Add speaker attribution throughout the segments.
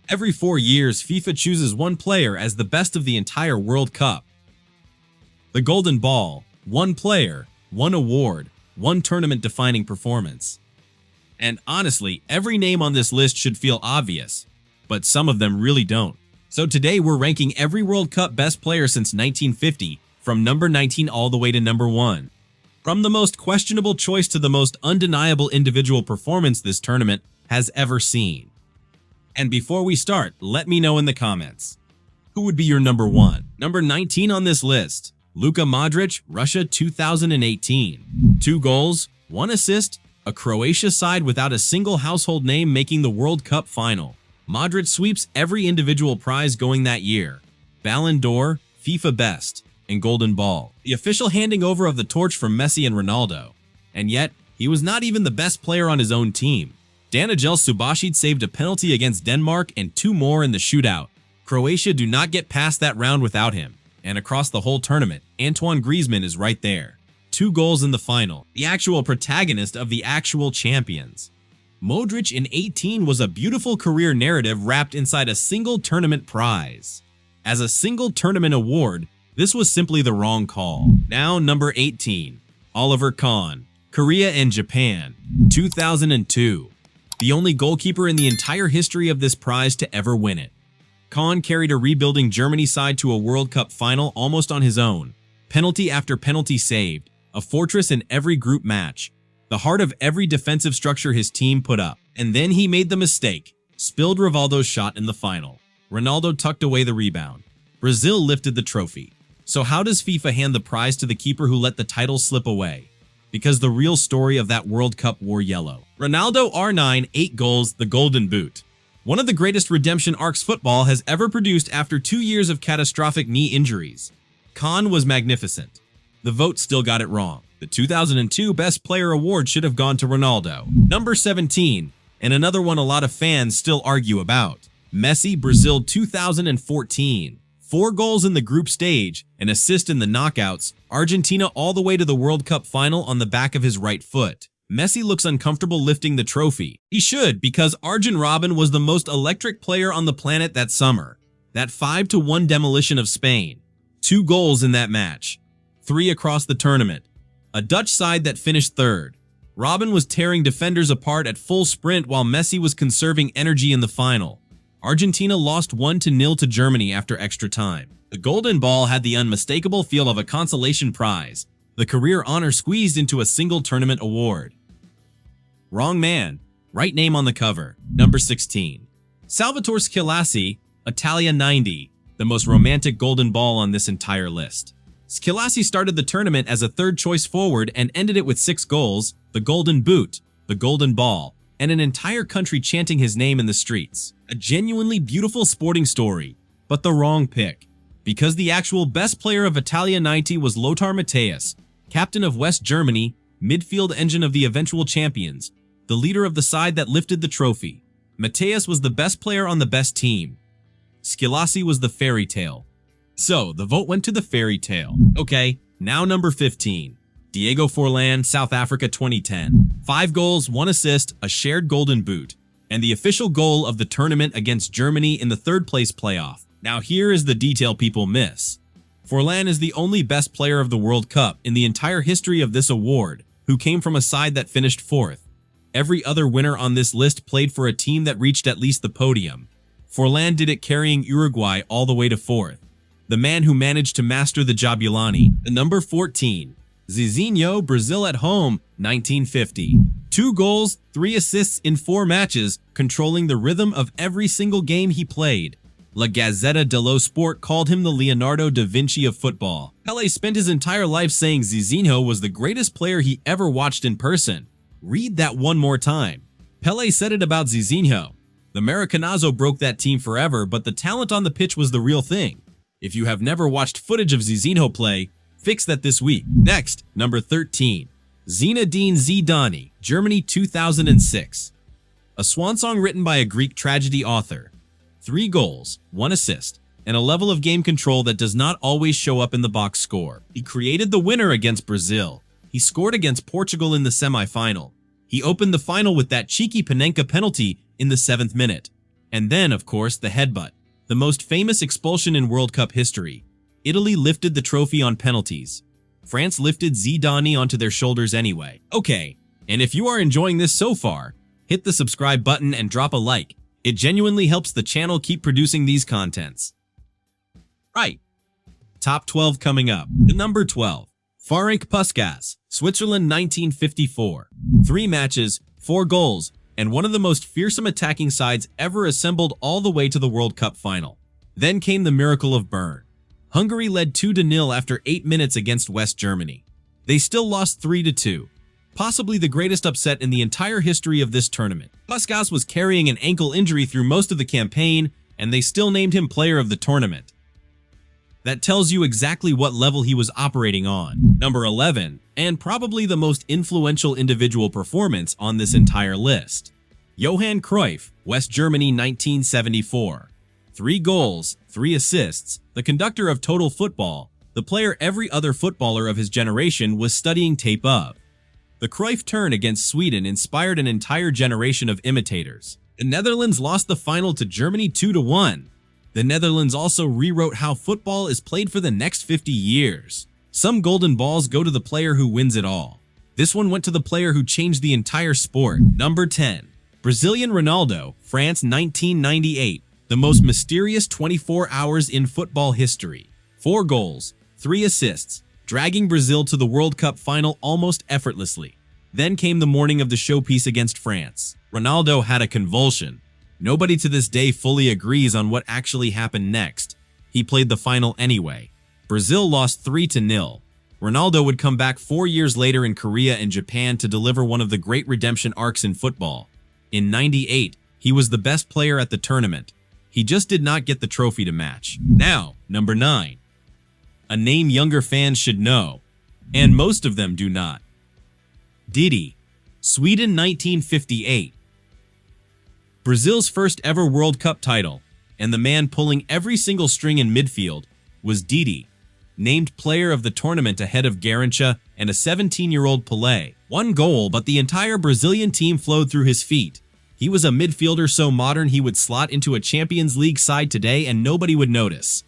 Speaker 1: Every 4 years, FIFA chooses one player as the best of the entire World Cup. The Golden Ball, one player, one award, one tournament-defining performance. And honestly, every name on this list should feel obvious, but some of them really don't. So today we're ranking every World Cup best player since 1950, from number 19 all the way to number 1. From the most questionable choice to the most undeniable individual performance this tournament has ever seen. And before we start, let me know in the comments, who would be your number 1? Number 19 on this list, Luka Modric, Russia 2018. 2 goals, 1 assist, a Croatia side without a single household name making the World Cup final. Modric sweeps every individual prize going that year: Ballon d'Or, FIFA Best, and Golden Ball. The official handing over of the torch from Messi and Ronaldo. And yet, he was not even the best player on his own team. Danijel Subasic saved a penalty against Denmark and 2 more in the shootout. Croatia do not get past that round without him. And across the whole tournament, Antoine Griezmann is right there. 2 goals in the final, the actual protagonist of the actual champions. Modric in 18 was a beautiful career narrative wrapped inside a single tournament prize. As a single tournament award, this was simply the wrong call. Now number 18, Oliver Kahn, Korea and Japan, 2002. The only goalkeeper in the entire history of this prize to ever win it. Kahn carried a rebuilding Germany side to a World Cup final almost on his own. Penalty after penalty saved, a fortress in every group match, the heart of every defensive structure his team put up. And then he made the mistake, spilled Rivaldo's shot in the final. Ronaldo tucked away the rebound. Brazil lifted the trophy. So how does FIFA hand the prize to the keeper who let the title slip away? Because the real story of that World Cup wore yellow. Ronaldo R9, 8 goals, the Golden Boot. One of the greatest redemption arcs football has ever produced after 2 years of catastrophic knee injuries. Kahn was magnificent. The vote still got it wrong. The 2002 Best Player Award should have gone to Ronaldo. Number 17, and another one a lot of fans still argue about. Messi, Brazil 2014. 4 goals in the group stage, an assist in the knockouts, Argentina all the way to the World Cup final on the back of his right foot. Messi looks uncomfortable lifting the trophy. He should, because Arjen Robben was the most electric player on the planet that summer. That 5-1 demolition of Spain. 2 goals in that match. 3 across the tournament. A Dutch side that finished 3rd. Robben was tearing defenders apart at full sprint while Messi was conserving energy in the final. Argentina lost 1-0 to Germany after extra time. The Golden Ball had the unmistakable feel of a consolation prize, the career honor squeezed into a single tournament award. Wrong man, right name on the cover. Number 16. Salvatore Schillaci, Italia 90, the most romantic Golden Ball on this entire list. Schillaci started the tournament as a 3rd choice forward and ended it with 6 goals, the Golden Boot, the Golden Ball, and an entire country chanting his name in the streets. A genuinely beautiful sporting story, but the wrong pick. Because the actual best player of Italia 90 was Lothar Matthäus, captain of West Germany, midfield engine of the eventual champions, the leader of the side that lifted the trophy. Matthäus was the best player on the best team. Schillaci was the fairy tale. So, the vote went to the fairy tale. Okay, now number 15. Diego Forlan, South Africa 2010. 5 goals, 1 assist, a shared Golden Boot, and the official goal of the tournament against Germany in the 3rd place playoff. Now here is the detail people miss. Forlan is the only best player of the World Cup in the entire history of this award, who came from a side that finished 4th. Every other winner on this list played for a team that reached at least the podium. Forlan did it carrying Uruguay all the way to 4th. The man who managed to master the Jabulani. The number 14. Zizinho, Brazil at home, 1950. 2 goals, 3 assists in 4 matches, controlling the rhythm of every single game he played. La Gazzetta dello Sport called him the Leonardo da Vinci of football. Pelé spent his entire life saying Zizinho was the greatest player he ever watched in person. Read that one more time. Pelé said it about Zizinho. The Maracanazo broke that team forever, but the talent on the pitch was the real thing. If you have never watched footage of Zizinho play, fix that this week. Next, number 13. Zinedine Zidane, Germany 2006. A swan song written by a Greek tragedy author. 3 goals, 1 assist, and a level of game control that does not always show up in the box score. He created the winner against Brazil. He scored against Portugal in the semi-final. He opened the final with that cheeky Panenka penalty in the 7th minute. And then, of course, the headbutt, the most famous expulsion in World Cup history. Italy lifted the trophy on penalties. France lifted Zidane onto their shoulders anyway. Okay, and if you are enjoying this so far, hit the subscribe button and drop a like. It genuinely helps the channel keep producing these contents. Right. Top 12 coming up. Number 12. Ferenc Puskás, Switzerland 1954. 3 matches, 4 goals, and one of the most fearsome attacking sides ever assembled all the way to the World Cup final. Then came the miracle of Bern. Hungary led 2-0 after 8 minutes against West Germany. They still lost 3-2. Possibly the greatest upset in the entire history of this tournament. Puskás was carrying an ankle injury through most of the campaign, and they still named him player of the tournament. That tells you exactly what level he was operating on. Number 11, and probably the most influential individual performance on this entire list. Johan Cruyff, West Germany 1974. 3 goals, 3 assists, the conductor of total football, the player every other footballer of his generation was studying tape of. The Cruyff turn against Sweden inspired an entire generation of imitators. The Netherlands lost the final to Germany 2-1. The Netherlands also rewrote how football is played for the next 50 years. Some golden balls go to the player who wins it all. This one went to the player who changed the entire sport. Number 10. Brazilian Ronaldo, France 1998. The most mysterious 24 hours in football history. 4 goals, 3 assists, dragging Brazil to the World Cup final almost effortlessly. Then came the morning of the showpiece against France. Ronaldo had a convulsion. Nobody to this day fully agrees on what actually happened next. He played the final anyway. Brazil lost 3-0. Ronaldo would come back 4 years later in Korea and Japan to deliver one of the great redemption arcs in football. In '98, he was the best player at the tournament. He just did not get the trophy to match. Now, number 9. A name younger fans should know, and most of them do not. Didi, Sweden 1958. Brazil's first ever World Cup title, and the man pulling every single string in midfield, was Didi, named player of the tournament ahead of Garrincha and a 17-year-old Pelé. 1 goal, but the entire Brazilian team flowed through his feet. He was a midfielder so modern he would slot into a Champions League side today and nobody would notice.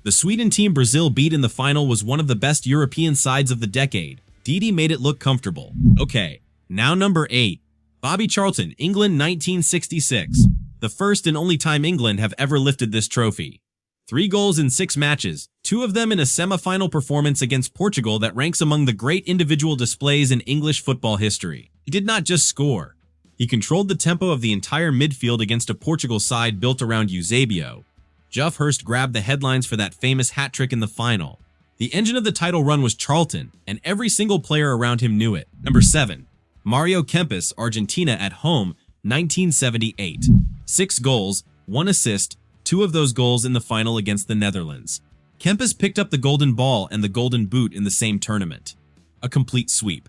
Speaker 1: The Sweden team Brazil beat in the final was one of the best European sides of the decade. Didi made it look comfortable. Okay, now number 8. Bobby Charlton, England 1966. The first and only time England have ever lifted this trophy. 3 goals in 6 matches, 2 of them in a semi-final performance against Portugal that ranks among the great individual displays in English football history. He did not just score. He controlled the tempo of the entire midfield against a Portugal side built around Eusebio. Geoff Hurst grabbed the headlines for that famous hat-trick in the final. The engine of the title run was Charlton, and every single player around him knew it. Number 7. Mario Kempes, Argentina at home, 1978. 6 goals, 1 assist, 2 of those goals in the final against the Netherlands. Kempes picked up the Golden Ball and the Golden Boot in the same tournament. A complete sweep.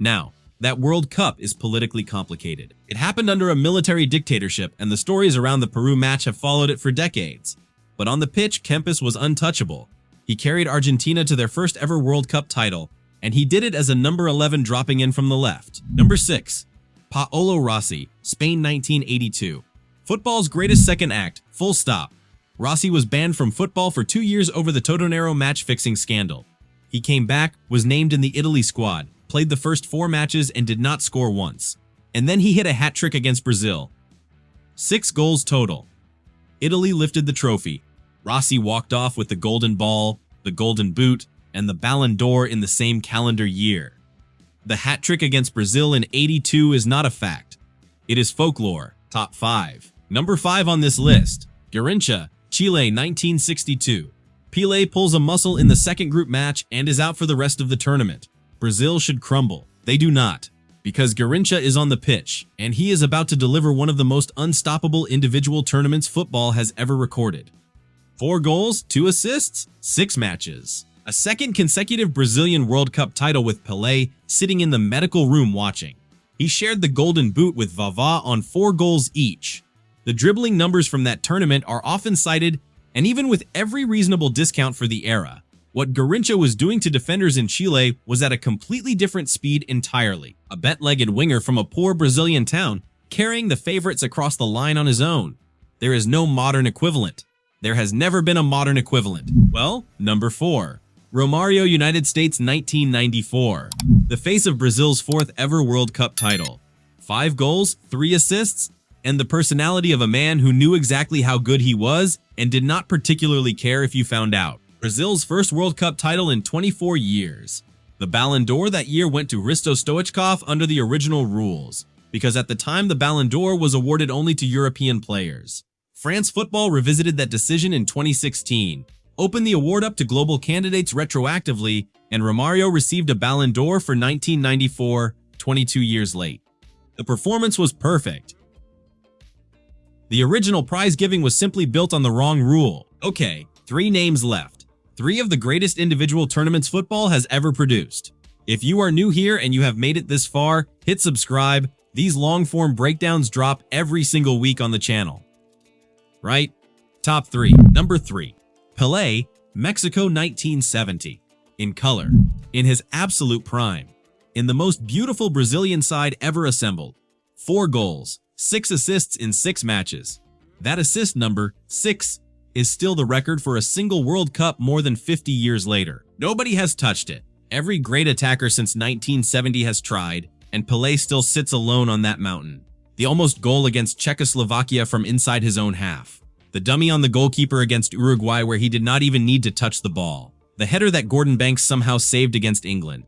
Speaker 1: Now, that World Cup is politically complicated. It happened under a military dictatorship, and the stories around the Peru match have followed it for decades. But on the pitch, Kempes was untouchable. He carried Argentina to their first ever World Cup title, and he did it as a number 11 dropping in from the left. Number 6. Paolo Rossi, Spain 1982. Football's greatest second act, full stop. Rossi was banned from football for 2 years over the Totonero match-fixing scandal. He came back, was named in the Italy squad, played the first 4 matches and did not score once. And then he hit a hat-trick against Brazil. 6 goals total. Italy lifted the trophy. Rossi walked off with the Golden Ball, the Golden Boot, and the Ballon d'Or in the same calendar year. The hat-trick against Brazil in '82 is not a fact. It is folklore. Top 5. Number 5 on this list. Garrincha, Chile 1962. Pelé pulls a muscle in the second group match and is out for the rest of the tournament. Brazil should crumble. They do not, because Garrincha is on the pitch, and he is about to deliver one of the most unstoppable individual tournaments football has ever recorded. 4 goals, 2 assists, 6 matches. A second consecutive Brazilian World Cup title with Pelé sitting in the medical room watching. He shared the Golden Boot with Vavá on 4 goals each. The dribbling numbers from that tournament are often cited, and even with every reasonable discount for the era, what Garrincha was doing to defenders in Chile was at a completely different speed entirely. A bent-legged winger from a poor Brazilian town, carrying the favorites across the line on his own. There is no modern equivalent. There has never been a modern equivalent. Well, number 4. Romário, United States, 1994. The face of Brazil's 4th ever World Cup title. 5 goals, 3 assists, and the personality of a man who knew exactly how good he was and did not particularly care if you found out. Brazil's first World Cup title in 24 years. The Ballon d'Or that year went to Hristo Stoichkov under the original rules, because at the time the Ballon d'Or was awarded only to European players. France Football revisited that decision in 2016, opened the award up to global candidates retroactively, and Romário received a Ballon d'Or for 1994, 22 years late. The performance was perfect. The original prize giving was simply built on the wrong rule. Okay, 3 names left. 3 of the greatest individual tournaments football has ever produced. If you are new here and you have made it this far, hit subscribe. These long-form breakdowns drop every single week on the channel. Right? Top 3. Number 3. Pelé, Mexico 1970. In color. In his absolute prime. In the most beautiful Brazilian side ever assembled. 4 goals, 6 assists in 6 matches. That assist number, 6, is still the record for a single World Cup more than 50 years later. Nobody has touched it. Every great attacker since 1970 has tried, and Pelé still sits alone on that mountain. The almost goal against Czechoslovakia from inside his own half. The dummy on the goalkeeper against Uruguay where he did not even need to touch the ball. The header that Gordon Banks somehow saved against England.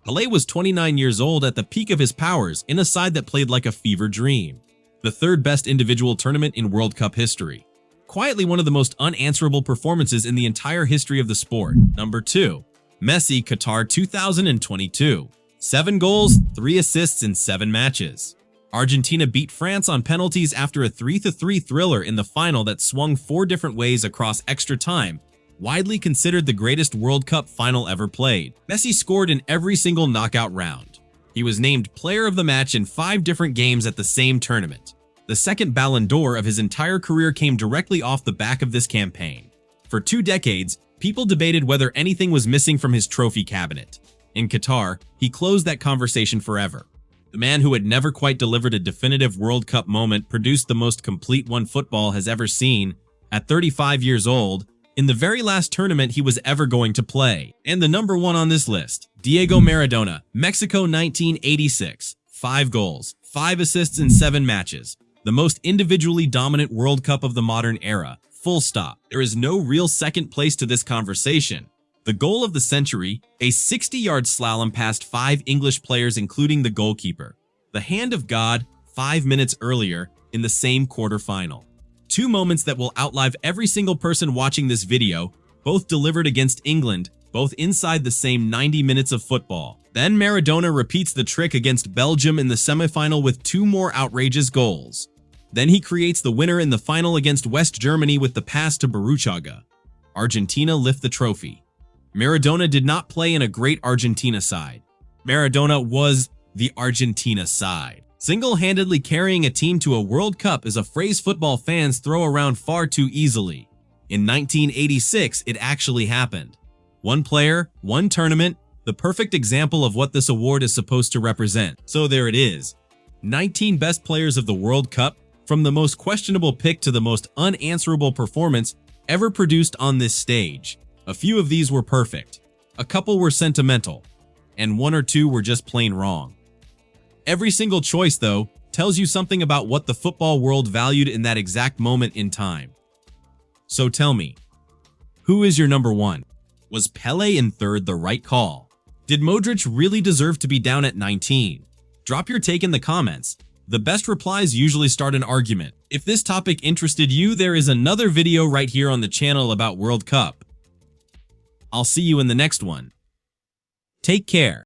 Speaker 1: Pelé was 29 years old at the peak of his powers in a side that played like a fever dream. The 3rd best individual tournament in World Cup history. Quietly one of the most unanswerable performances in the entire history of the sport. Number 2. Messi, Qatar 2022. 7 goals, 3 assists in 7 matches. Argentina beat France on penalties after a 3-3 thriller in the final that swung 4 different ways across extra time, widely considered the greatest World Cup final ever played. Messi scored in every single knockout round. He was named Player of the Match in 5 different games at the same tournament. The 2nd Ballon d'Or of his entire career came directly off the back of this campaign. For 2 decades, people debated whether anything was missing from his trophy cabinet. In Qatar, he closed that conversation forever. The man who had never quite delivered a definitive World Cup moment produced the most complete one football has ever seen, at 35 years old, in the very last tournament he was ever going to play. And the number 1 on this list, Diego Maradona, Mexico 1986. 5 goals, 5 assists in 7 matches. The most individually dominant World Cup of the modern era. Full stop. There is no real second place to this conversation. The goal of the century, a 60-yard slalom past 5 English players including the goalkeeper. The hand of God 5 minutes earlier in the same quarterfinal. 2 moments that will outlive every single person watching this video, both delivered against England, both inside the same 90 minutes of football. Then Maradona repeats the trick against Belgium in the semifinal with 2 more outrageous goals. Then he creates the winner in the final against West Germany with the pass to Burruchaga. Argentina lift the trophy. Maradona did not play in a great Argentina side. Maradona was the Argentina side. Single-handedly carrying a team to a World Cup is a phrase football fans throw around far too easily. In 1986, it actually happened. 1 player, 1 tournament, the perfect example of what this award is supposed to represent. So there it is. 19 best players of the World Cup, from the most questionable pick to the most unanswerable performance ever produced on this stage. A few of these were perfect, a couple were sentimental, and 1 or 2 were just plain wrong. Every single choice, though, tells you something about what the football world valued in that exact moment in time. So tell me, who is your number 1? Was Pelé in 3rd the right call? Did Modric really deserve to be down at 19? Drop your take in the comments. The best replies usually start an argument. If this topic interested you, there is another video right here on the channel about World Cup. I'll see you in the next one. Take care.